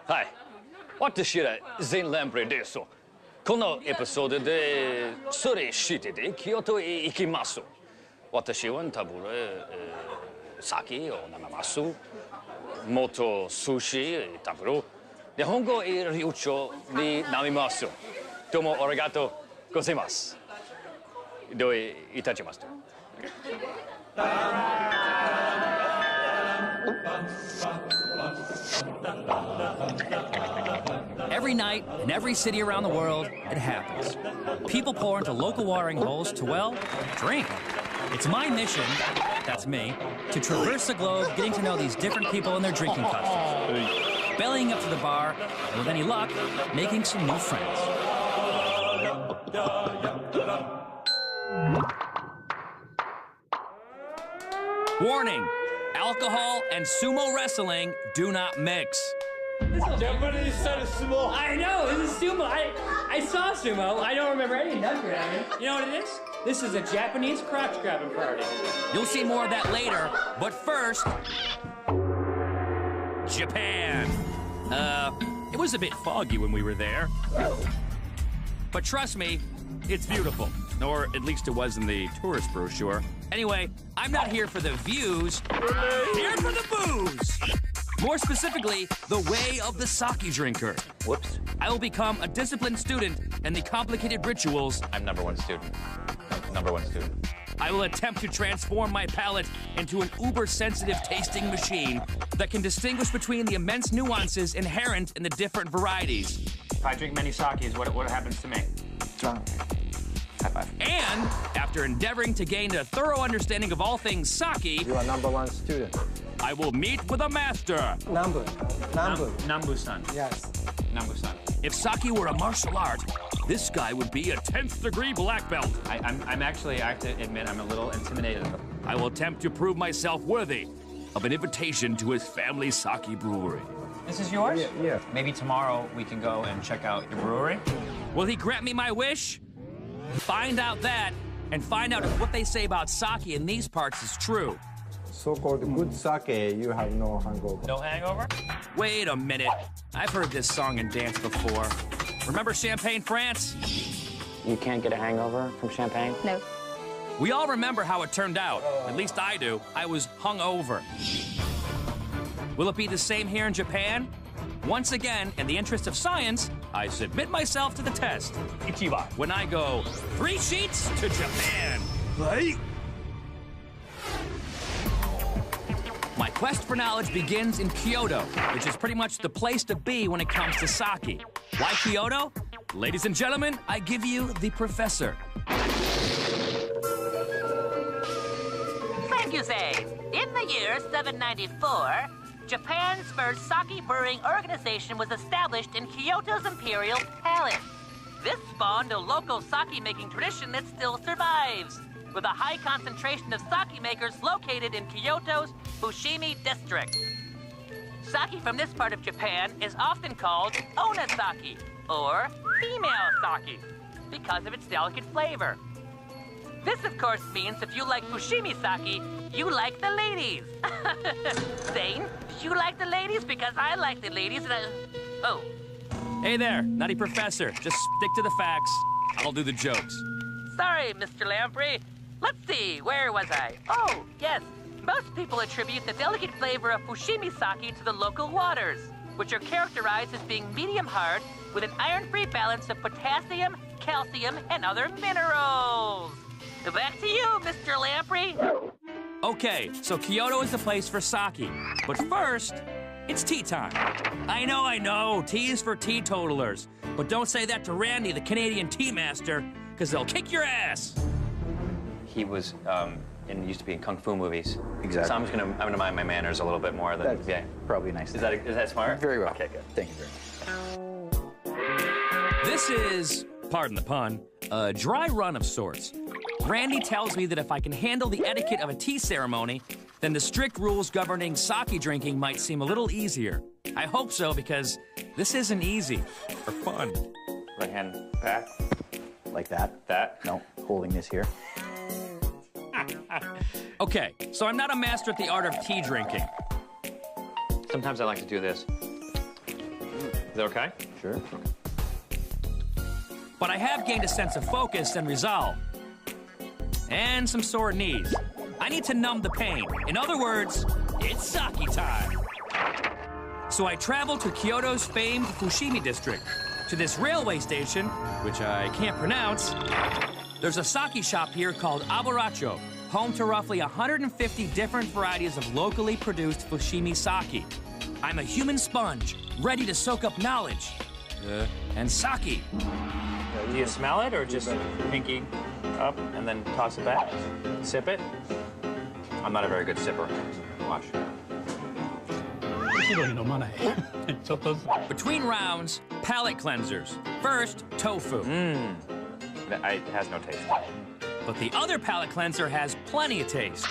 はい。私ら全ランプレです。このエピソードでそれしてで京都へ行きます。私は食べる酒を飲みます。もっと寿司食べる。日本語へ流暢に飲みます。どうもありがとうございます。どういたしますと。Every night, in every city around the world, it happens. People pour into local watering holes to, well, drink. It's my mission, that's me, to traverse the globe, getting to know these different people and their drinking customs. Bellying up to the bar, and with any luck, making some new friends. Warning, alcohol and sumo wrestling do not mix. Japanese said sumo. I know, this is sumo. I saw sumo. I don't remember any number. You know what it is? This is a Japanese crotch grabbing party. You'll see more of that later, but first, Japan. It was a bit foggy when we were there. But trust me, it's beautiful. Or at least it was in the tourist brochure. Anyway, I'm not here for the views. I'm here for the booze. More specifically, the way of the sake drinker. Whoops. I will become a disciplined student and the complicated rituals. I'm #1 student. #1 student. I will attempt to transform my palate into an uber-sensitive tasting machine that can distinguish between the immense nuances inherent in the different varieties. If I drink many sakes, what happens to me? Drunk. High five. And after endeavoring to gain a thorough understanding of all things sake, You are #1 student. I will meet with a master. Nambu. Nambu-san. Yes. Nambu-san. If sake were a martial art, this guy would be a 10th degree black belt. I'm actually, I have to admit, I'm a little intimidated. I will attempt to prove myself worthy of an invitation to his family sake brewery. This is yours? Yeah. Maybe tomorrow we can go and check out your brewery. Will he grant me my wish? Find out that, and find out if what they say about sake in these parts is true. So-called good sake, you have no hangover. No hangover? Wait a minute. I've heard this song and dance before. Remember Champagne, France? You can't get a hangover from champagne? No. We all remember how it turned out. At least I do. I was hungover. Will it be the same here in Japan? Once again, in the interest of science, I submit myself to the test. Ichiwa. When I go 3 sheets to Japan. Right? My quest for knowledge begins in Kyoto, which is pretty much the place to be when it comes to sake. Why Kyoto? Ladies and gentlemen, I give you the professor. Thank you, Zane. In the year 794, Japan's first sake brewing organization was established in Kyoto's Imperial Palace. This spawned a local sake-making tradition that still survives, with a high concentration of sake makers located in Kyoto's Fushimi district. Sake from this part of Japan is often called onasake, or female sake, because of its delicate flavor. This, of course, means if you like Fushimi sake, you like the ladies. Zane, you like the ladies because I like the ladies and Oh. Hey there, nutty professor. Just stick to the facts. I'll do the jokes. Sorry, Mr. Lamprey. Let's see, where was I? Oh, yes. Most people attribute the delicate flavor of Fushimi sake to the local waters, which are characterized as being medium hard with an iron-free balance of potassium, calcium, and other minerals. Back to you, Mr. Lamprey. Okay, so Kyoto is the place for sake. But first, it's tea time. I know, tea is for teetotalers. But don't say that to Randy, the Canadian tea master, because they'll kick your ass. He was used to be in kung fu movies. Exactly. So I'm gonna mind my manners a little bit more than That's probably nice. Is that smart? Very well. Okay, good. Thank you very much. This is, pardon the pun, a dry run of sorts. Randy tells me that if I can handle the etiquette of a tea ceremony, then the strict rules governing sake drinking might seem a little easier. I hope so, because this isn't easy or fun. Right hand back. Like that? That? No, holding this here. Okay, so I'm not a master at the art of tea drinking. Sometimes I like to do this. Is it okay? Sure. But I have gained a sense of focus and resolve. And some sore knees. I need to numb the pain. In other words, it's sake time. So I traveled to Kyoto's famed Fushimi district, to this railway station, which I can't pronounce. There's a sake shop here called Abaracho, home to roughly 150 different varieties of locally produced Fushimi sake. I'm a human sponge, ready to soak up knowledge. And sake. Do you smell it or just pinky up and then toss it back? Sip it? I'm not a very good sipper. Watch. Between rounds, palate cleansers. First, tofu. It has no taste. But the other palate cleanser has plenty of taste.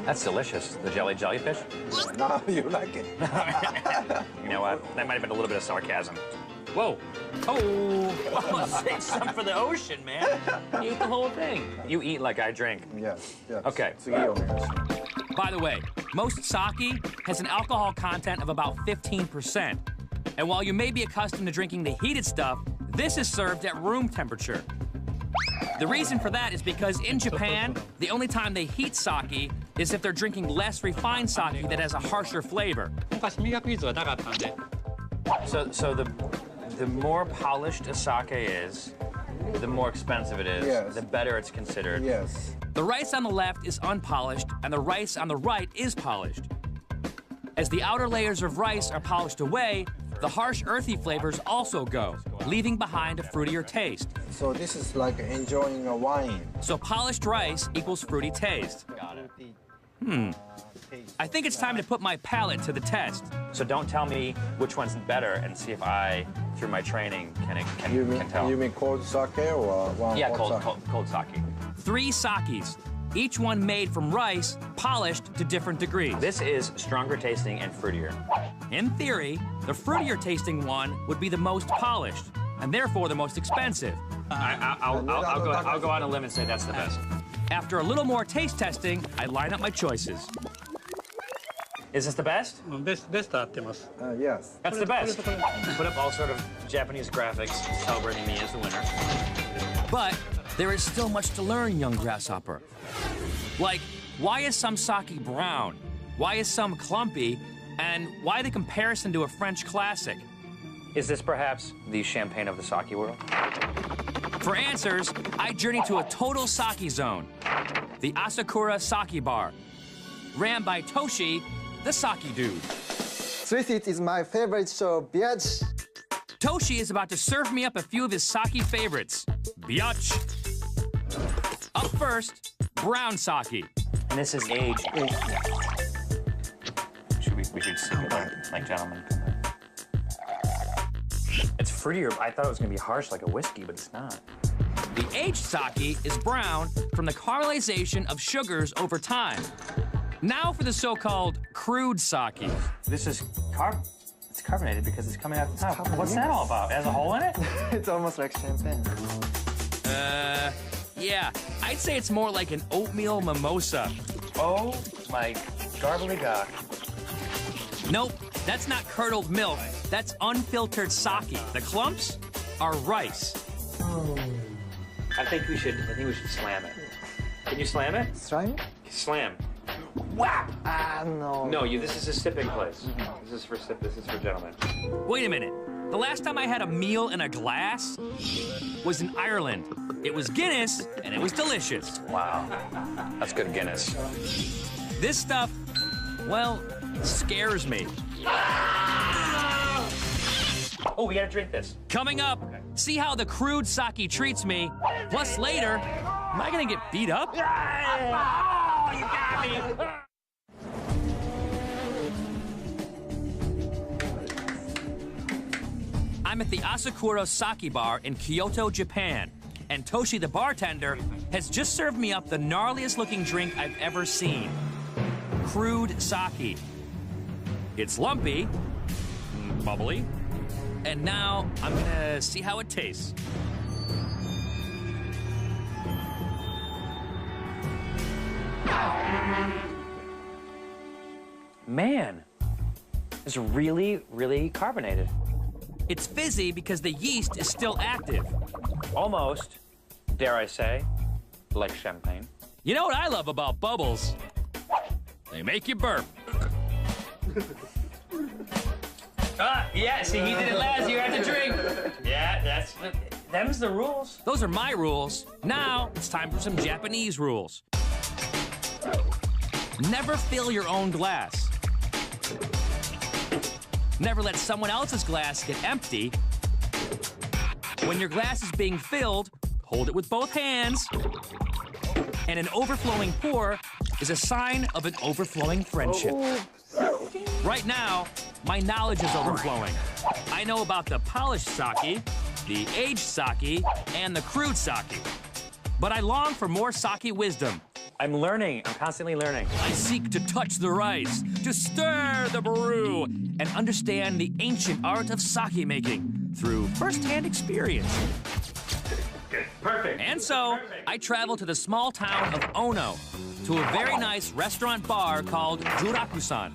That's delicious. The jellyfish. No, you like it. You know what? That might have been a little bit of sarcasm. Whoa. Oh, save some for the ocean, man. You eat the whole thing. You eat like I drink. Yes, yes. Okay. By the way, most sake has an alcohol content of about 15%. And while you may be accustomed to drinking the heated stuff, this is served at room temperature. The reason for that is because in Japan, the only time they heat sake is if they're drinking less refined sake that has a harsher flavor. So the more polished a sake is, the more expensive it is, Yes. the better it's considered. Yes. The rice on the left is unpolished, and the rice on the right is polished. As the outer layers of rice are polished away, the harsh, earthy flavors also go, leaving behind a fruitier taste. So this is like enjoying a wine. So polished rice equals fruity taste. I think it's time to put my palate to the test. So don't tell me which one's better and see if I, through my training, can tell. You mean cold sake or one Yeah, hot cold sake. 3 sakes, each one made from rice, polished to different degrees. This is stronger tasting and fruitier. In theory, the fruitier tasting one would be the most polished, and therefore the most expensive. I'll go on a limb and say that's the best. After a little more taste testing, I line up my choices. Is this the best? Yes. That's the best. Put up all sort of Japanese graphics celebrating me as the winner. But there is still much to learn, young grasshopper. Like, why is some sake brown? Why is some clumpy? And why the comparison to a French classic? Is this perhaps the champagne of the sake world? For answers, I journey to a total sake zone, the Asakura Sake Bar, ran by Toshi, the sake dude. S2E2 is my favorite show, biatch. Toshi is about to serve me up a few of his sake favorites. Biatch. Up first, brown sake. And this is aged. We should sing it like gentlemen. It's fruitier. I thought it was gonna be harsh like a whiskey, but it's not. The aged sake is brown from the caramelization of sugars over time. Now for the so-called crude sake. This is it's carbonated because it's coming out the top. What's that all about? It has a hole in it? It's almost like champagne. Yeah, I'd say it's more like an oatmeal mimosa. Oh my garbly-gock. Nope, that's not curdled milk. That's unfiltered sake. The clumps are rice. I think we should slam it. Can you slam it? Slime? Slam. Wow! No. No, this is a sipping place. This is for gentlemen. Wait a minute. The last time I had a meal in a glass was in Ireland. It was Guinness, and it was delicious. Wow. That's good Guinness. This stuff, well, scares me. Oh, we gotta drink this. Coming up, see how the crude sake treats me. Plus later, am I gonna get beat up? Oh, you got me. I'm at the Asakura Sake Bar in Kyoto, Japan, and Toshi the bartender has just served me up the gnarliest looking drink I've ever seen. Crude sake. It's lumpy, bubbly, and now I'm gonna see how it tastes. Man, It's really, really carbonated. It's fizzy because the yeast is still active. Almost, dare I say, like champagne. You know what I love about bubbles? They make you burp. Yeah, see, he did it last. You had to drink. Yeah, them's the rules. Those are my rules. Now it's time for some Japanese rules. Never fill your own glass. Never let someone else's glass get empty. When your glass is being filled, hold it with both hands. And an overflowing pour is a sign of an overflowing friendship. Right now, my knowledge is overflowing. I know about the polished sake, the aged sake, and the crude sake. But I long for more sake wisdom. I'm learning. I'm constantly learning. I seek to touch the rice, to stir the brew, and understand the ancient art of sake making through first-hand experience. Perfect. And so, I travel to the small town of Ono, to a very nice restaurant bar called Juraku-san.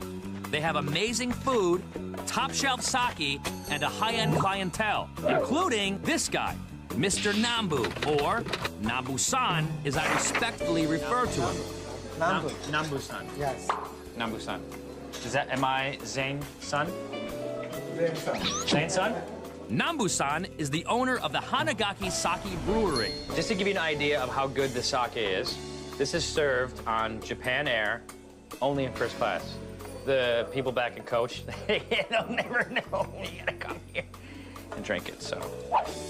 They have amazing food, top-shelf sake, and a high-end clientele, including this guy, Mr. Nambu, or Nambu-san, as I respectfully refer to him. Nambu. Nambu-san. Yes. Nambu-san. Am I Zane's son? Zane's son. Zane's son? Nambu-san is the owner of the Hanagaki Sake Brewery. Just to give you an idea of how good the sake is, this is served on Japan Air, only in first class. The people back in coach, they'll never know. You gotta come here and drink it, so.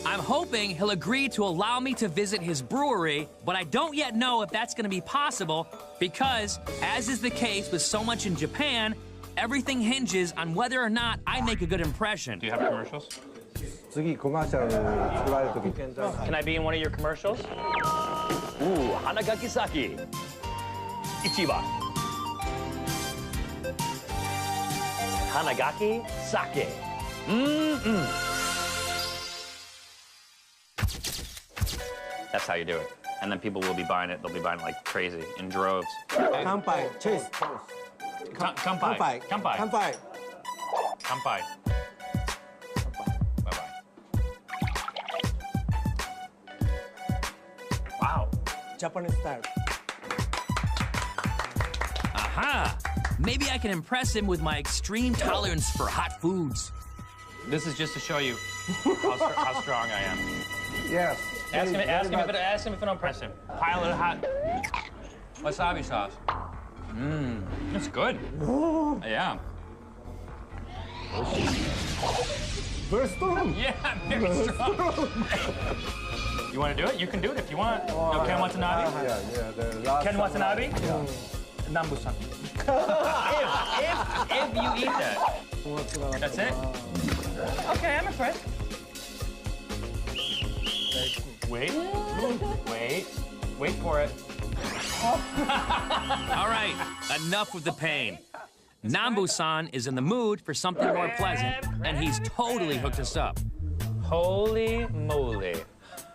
I'm hoping he'll agree to allow me to visit his brewery, but I don't yet know if that's gonna be possible because, as is the case with so much in Japan, everything hinges on whether or not I make a good impression. Do you have commercials? 次コマーシャル作られる時現在 Can I be in one of your commercials? Ooh, Hanagaki sake. Ichiban. Hanagaki sake. That's how you do it. And then people will be buying it. They'll be buying it like crazy in droves. 乾杯。Cheers. Kanpai. Kanpai. Kanpai. Kanpai. Bye-bye. Wow. Japanese style. Aha! Maybe I can impress him with my extreme tolerance for hot foods. This is just to show you how strong I am. Yes. Ask him if I don't press him. Pile of hot wasabi sauce. It's good. Yeah. Very strong. Yeah, very strong. You want to do it? You can do it if you want. No, Ken Watanabe? Yeah, the last Ken Watanabe? Yeah. Nambu-san. if you eat that. That's it? Okay, I'm impressed. Wait for it. All right, enough with the pain. Nambu-san is in the mood for something more pleasant, and he's totally hooked us up. Holy moly.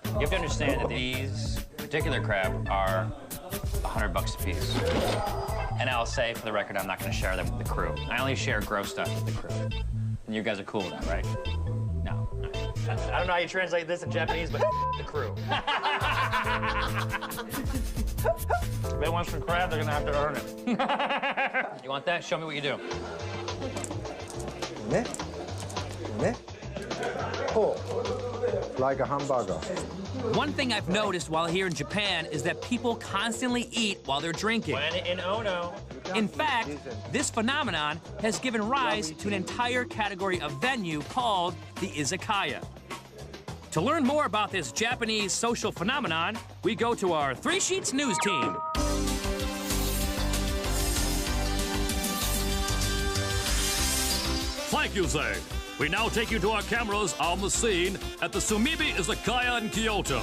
You have to understand that these particular crab are $100 a piece. And I'll say, for the record, I'm not going to share them with the crew. I only share gross stuff with the crew. And you guys are cool with that, right? No. I don't know how you translate this in Japanese, but the crew. If they want some crab, they're going to have to earn it. You want that? Show me what you do. Ne? Ne? Oh, like a hamburger. One thing I've noticed while here in Japan is that people constantly eat while they're drinking. When in Ono. In fact, this phenomenon has given rise to an entire category of venue called the izakaya. To learn more about this Japanese social phenomenon, we go to our Three Sheets News team. Thank you, Zane. We now take you to our cameras on the scene at the Sumibi Izakaya in Kyoto.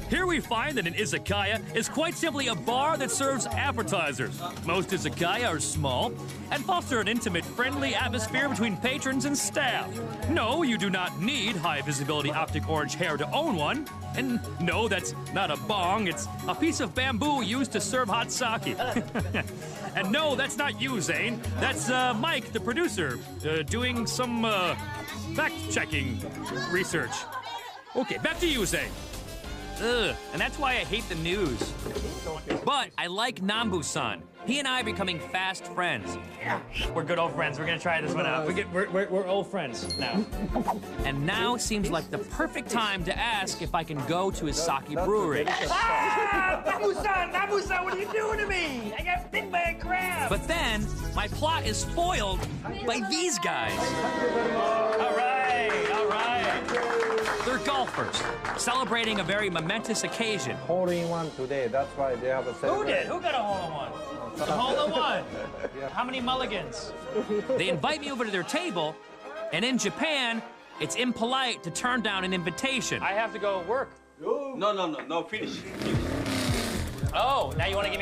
Here we find that an izakaya is quite simply a bar that serves appetizers. Most izakaya are small and foster an intimate, friendly atmosphere between patrons and staff. No, you do not need high-visibility optic orange hair to own one. And no, that's not a bong, it's a piece of bamboo used to serve hot sake. And no, that's not you, Zane. That's Mike, the producer, doing some fact-checking research. Okay, back to you, Zane. Ugh, and that's why I hate the news. But I like Nambu-san. He and I are becoming fast friends. Yeah, we're good old friends. We're gonna try this one out. We're old friends now. And now seems like the perfect time to ask if I can go to his sake brewery. Ah! Nambu-san, what are you doing to me? I got big bad crab. But then, my plot is foiled by these guys. All right. They're golfers, celebrating a very momentous occasion. Hole-in-one today, that's why they have a Who celebration. did? Who got a hole-in-one? A hole-in-one? How many mulligans? They invite me over to their table, and in Japan, it's impolite to turn down an invitation. I have to go work. No, finish. Oh, now you want to give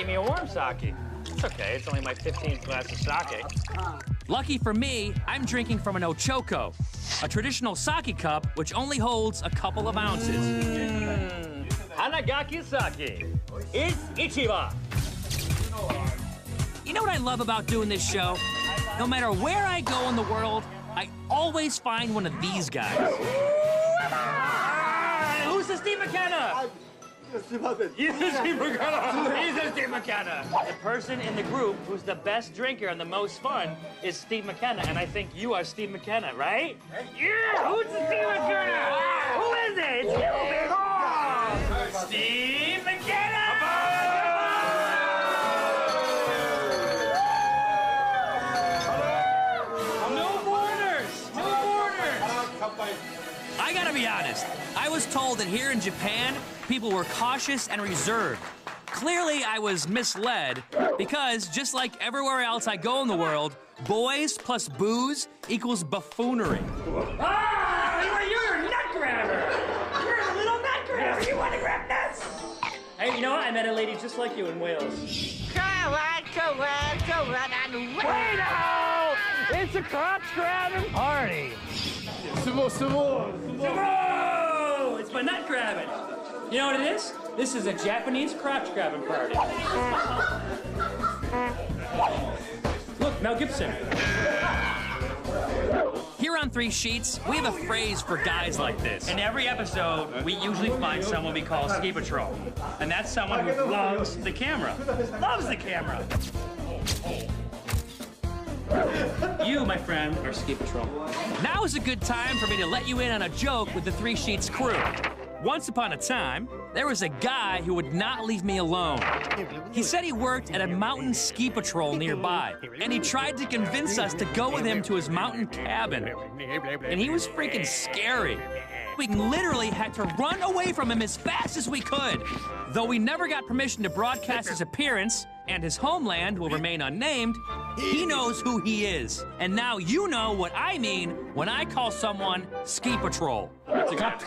me a warm sake? It's okay. It's only my 15th glass of sake. Lucky for me, I'm drinking from an ochoko, a traditional sake cup which only holds a couple of ounces. Hanagaki sake. It's ichiba. You know what I love about doing this show? No matter where I go in the world, I always find one of these guys. Who's the Steve McKenna? He's the Steve McKenna. The person in the group who's the best drinker and the most fun is Steve McKenna, and I think you are Steve McKenna, right? Yeah! Who's the Steve McKenna? Who is it? It's you, big horn! Steve McKenna! No borders! I gotta be honest, I was told that here in Japan, people were cautious and reserved. Clearly, I was misled because just like everywhere else I go in the world, boys plus booze equals buffoonery. Ah! You're a nut grabber! You're a little nut grabber! You want to grab nuts? Hey, you know what? I met a lady just like you in Wales. Come on, and wait now! It's a crotch grabbing party. Sumo! It's my nut grabbing. You know what it is? This is a Japanese crotch grabbing party. Look, Mel Gibson. Here on Three Sheets, we have a phrase for guys like this. In every episode, we usually find someone we call Ski Patrol. And that's someone who loves the camera. Loves the camera. You, my friend, are Ski Patrol. Now is a good time for me to let you in on a joke with the Three Sheets crew. Once upon a time, there was a guy who would not leave me alone. He said he worked at a mountain ski patrol nearby, and he tried to convince us to go with him to his mountain cabin. And he was freaking scary. We literally had to run away from him as fast as we could. Though we never got permission to broadcast his appearance, and his homeland will remain unnamed, he knows who he is. And now you know what I mean when I call someone Ski Patrol. Cut.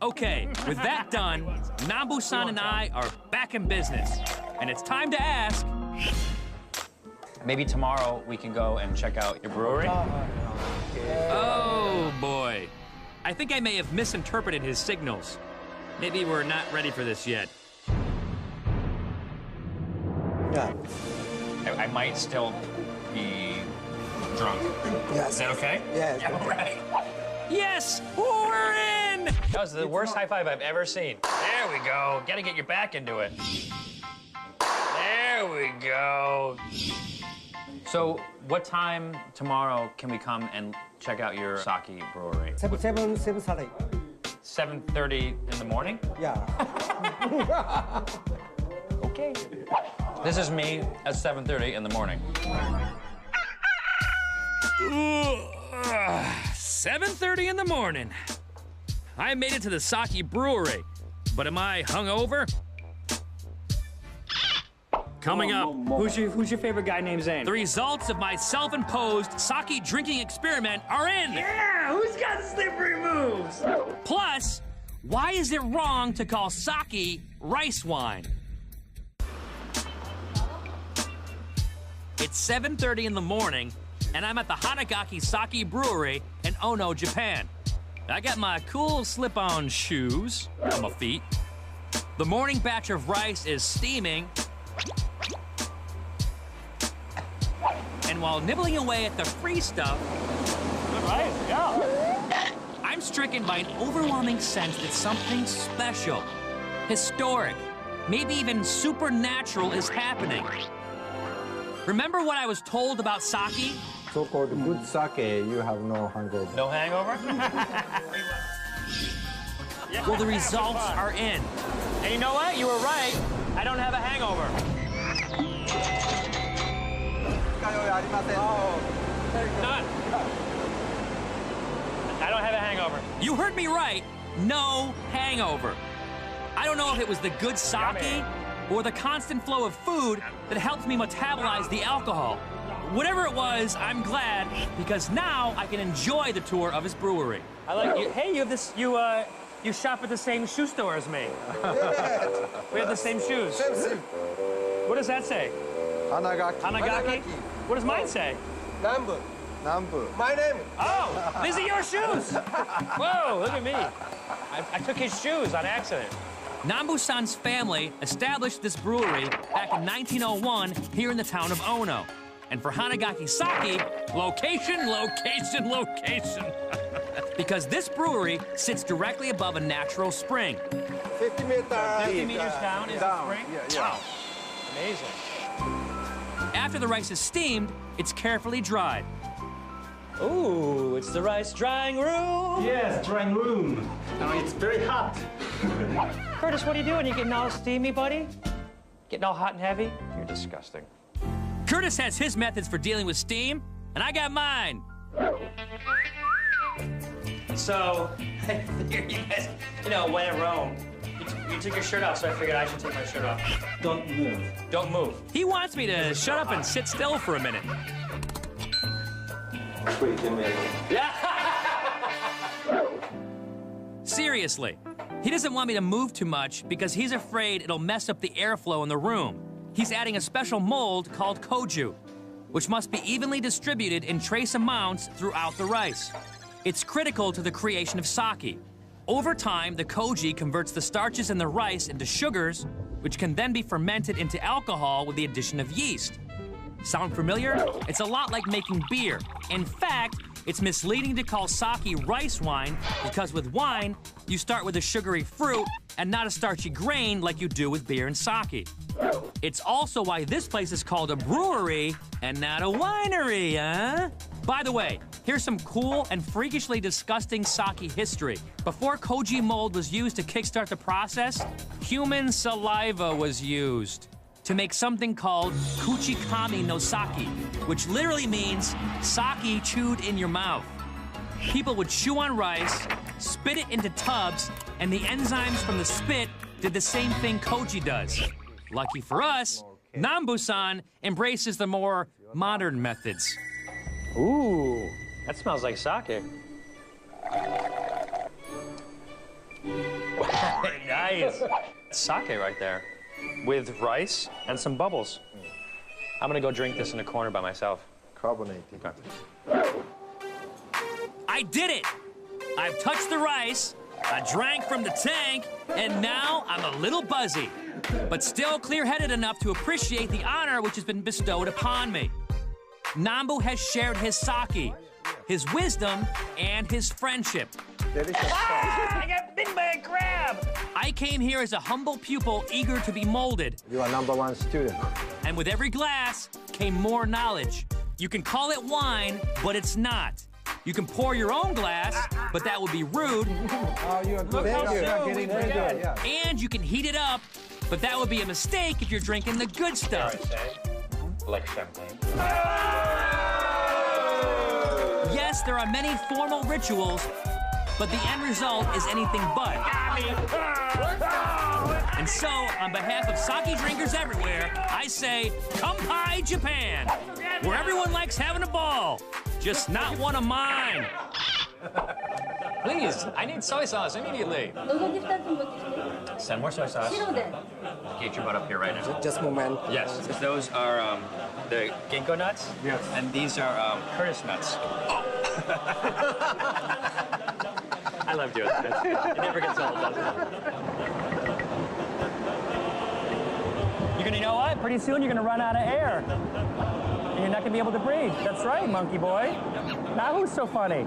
Okay, with that done, Nambu-san and I are back in business. And it's time to ask... Maybe tomorrow we can go and check out your brewery. Oh, boy. I think I may have misinterpreted his signals. Maybe we're not ready for this yet. Yeah. I might still be drunk. Yes. Is that okay? Yes. Yeah, all right. Yes, we're in! That was the worst high five I've ever seen. There we go. Gotta get your back into it. There we go. So, what time tomorrow can we come and check out your sake brewery? 7:30. 7:30 in the morning? Yeah. Okay. This is me at 7:30 in the morning. 7:30 in the morning. I made it to the sake brewery, but am I hungover? Coming up. Who's your favorite guy named Zane? The results of my self-imposed sake drinking experiment are in. Yeah, who's got slippery moves? Plus, why is it wrong to call sake rice wine? It's 7:30 in the morning, and I'm at the Hanagaki Sake Brewery in Ono, Japan. I got my cool slip-on shoes on my feet. The morning batch of rice is steaming. And while nibbling away at the free stuff, Good rice, yeah. I'm stricken by an overwhelming sense that something special, historic, maybe even supernatural is happening. Remember what I was told about sake? So-called good sake, you have no hangover. No hangover? Well, the results are in. And you know what? You were right. I don't have a hangover. None. I don't have a hangover. You heard me right. No hangover. I don't know if it was the good sake or the constant flow of food that helped me metabolize the alcohol. Whatever it was, I'm glad, because now I can enjoy the tour of his brewery. I like you. Hey, you have this. You shop at the same shoe store as me. We have the same shoes. What does that say? Hanagaki. Hanagaki? What does mine say? Nambu. Nambu. My name. Oh, these are your shoes. Whoa, look at me. I took his shoes on accident. Nambu-san's family established this brewery back in 1901 here in the town of Ono. And for Hanagaki Sake, location, location, location. Because this brewery sits directly above a natural spring. 50 meters. 50 meters down is a spring? Yeah. Wow. Amazing. After the rice is steamed, it's carefully dried. Ooh, it's the rice drying room. Yes, drying room. Now it's very hot. Curtis, what are you doing? You getting all steamy, buddy? Getting all hot and heavy? You're disgusting. Curtis has his methods for dealing with steam, and I got mine. So, I figured you guys, when in Rome, you took your shirt off, so I figured I should take my shirt off. Don't move. Don't move. He wants me to shut up and sit still for a minute. Yeah. Seriously, he doesn't want me to move too much because he's afraid it'll mess up the airflow in the room. He's adding a special mold called koju, which must be evenly distributed in trace amounts throughout the rice. It's critical to the creation of sake. Over time, the koji converts the starches in the rice into sugars, which can then be fermented into alcohol with the addition of yeast. Sound familiar? It's a lot like making beer. In fact, it's misleading to call sake rice wine because with wine, you start with a sugary fruit and not a starchy grain like you do with beer and sake. It's also why this place is called a brewery and not a winery, huh? By the way, here's some cool and freakishly disgusting sake history. Before koji mold was used to kickstart the process, human saliva was used to make something called kuchikami no sake, which literally means sake chewed in your mouth. People would chew on rice, spit it into tubs, and the enzymes from the spit did the same thing koji does. Lucky for us, Nambu-san embraces the more modern methods. Ooh, that smells like sake. Nice. Sake right there, with rice and some bubbles. I'm gonna go drink this in a corner by myself. Carbonated. Okay. I did it! I've touched the rice, I drank from the tank, and now I'm a little buzzy, but still clear-headed enough to appreciate the honor which has been bestowed upon me. Nambu has shared his sake, his wisdom, and his friendship. I got bitten by a crab! I came here as a humble pupil eager to be molded. You are #1 student. And with every glass came more knowledge. You can call it wine, but it's not. You can pour your own glass, but that would be rude. Oh, you are good. Thank you. soon we Getting very forgot. good. Yeah. And you can heat it up, but that would be a mistake if you're drinking the good stuff. Like champagne. Yes, there are many formal rituals, but the end result is anything but. And so, on behalf of sake drinkers everywhere, I say, Kampai Japan, where everyone likes having a ball, just not one of mine. Please, I need soy sauce immediately. Send more soy sauce. Get your butt up here right now. Just a moment. Yes, those are the ginkgo nuts. Yes. And these are Curtis nuts. Oh. I love doing this. It never gets old, does it? You know what? Pretty soon you're gonna run out of air. And you're not gonna be able to breathe. That's right, monkey boy. Now who's so funny?